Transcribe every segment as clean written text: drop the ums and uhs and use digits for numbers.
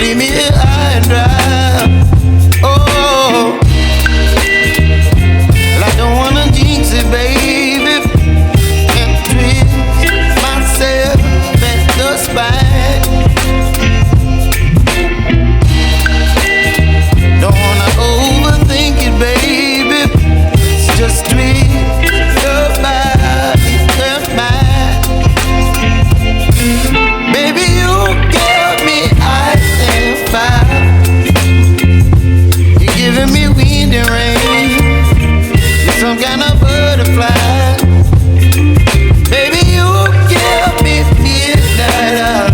leave me here high and dry. Oh, well, I don't wanna jinx it, baby, and twist myself at the spine. Don't wanna overthink it, baby. It's just twist your body and mine. Baby, you give me ice and fire. You're giving me wind and rain. You're some kind of butterfly. Baby, you give me midnight.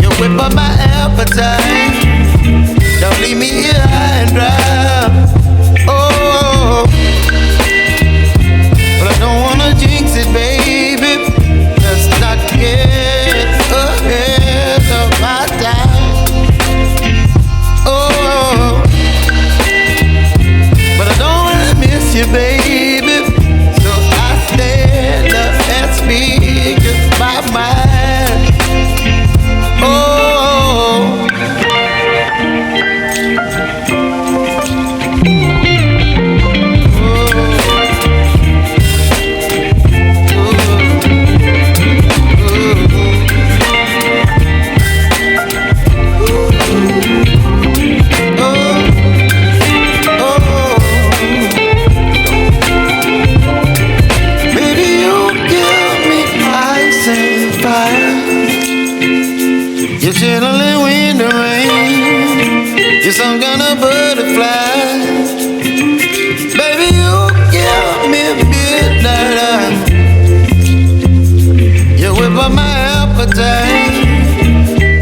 You whip up my appetite. Don't leave me here high and dry. Oh, but I don't wanna jinx it, baby. Let's not get ahead of my time. Oh, but I don't wanna miss you, baby. So I stand up and speak my mind. Oh. You're channeling wind and rain. You're some kind of butterfly. Baby, you give me midnight. You whip up my appetite.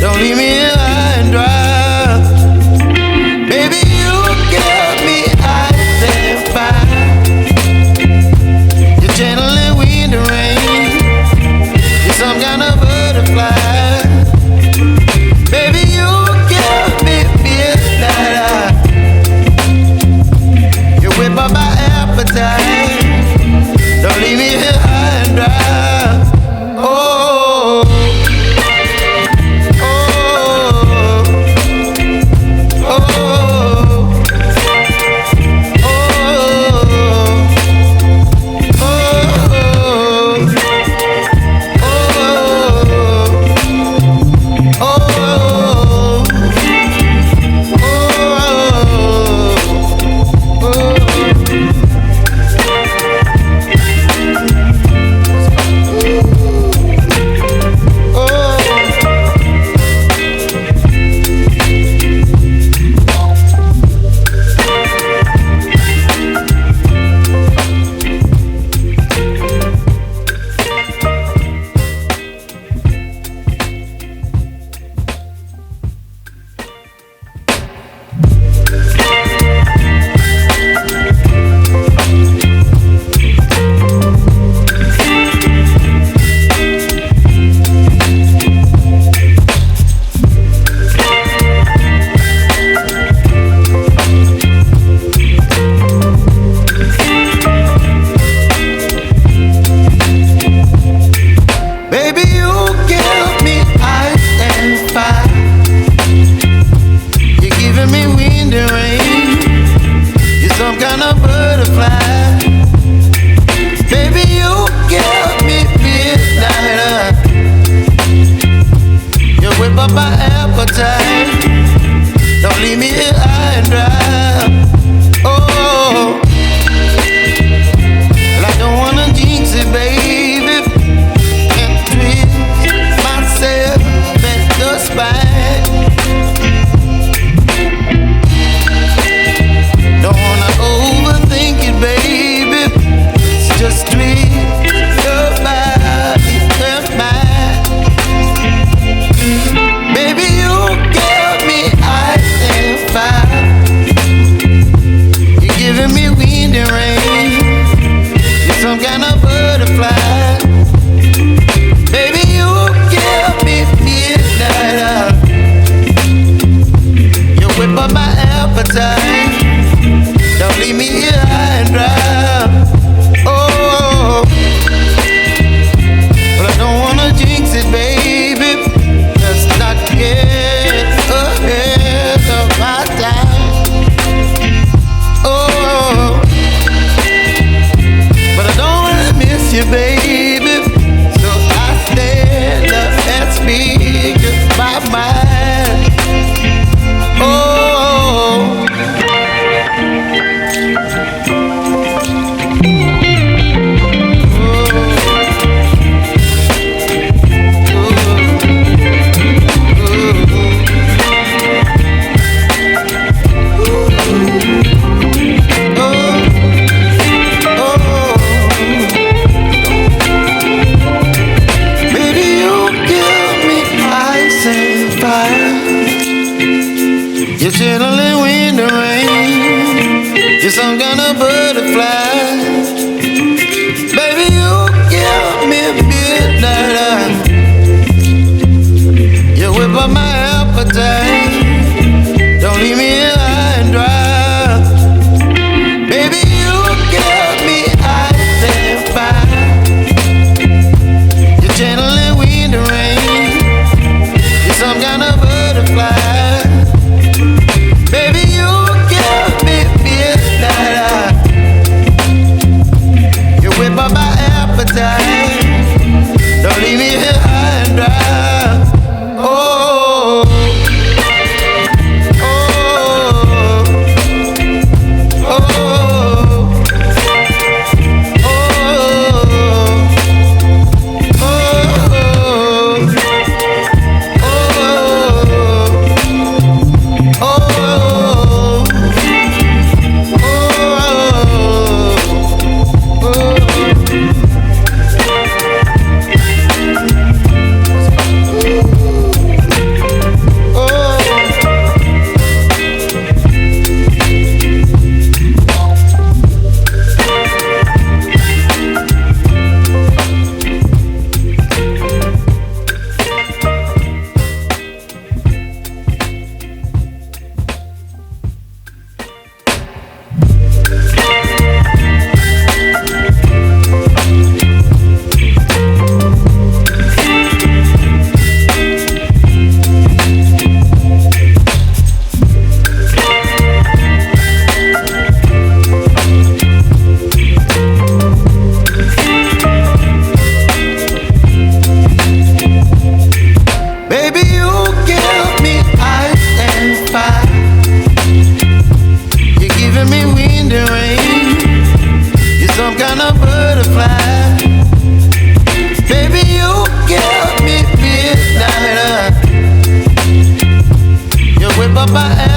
Don't leave me here high and dry. Baby, you give me ice and fire. You're channeling wind and rain. You're some kind of butterfly. Baby, you give me midnight. You whip up my appetite. Don't leave me here high and dry. Oh, oh, oh, oh, Oh, you're channeling wind and rain. You're some kind of butterfly. Baby, you give me midnight. You whip up my appetite. Don't leave me here high and dry. Baby, you give me ice and fire. You're channeling wind and rain. You're some kind of butterfly. Baby, you give me midnight. You whip up my appetite. Don't leave me here high and dry. Oh, oh, oh, oh, baby, you give me ice and fire. You're giving me wind and rain. You're some kind of butterfly. Baby, you give me midnight. You whip up my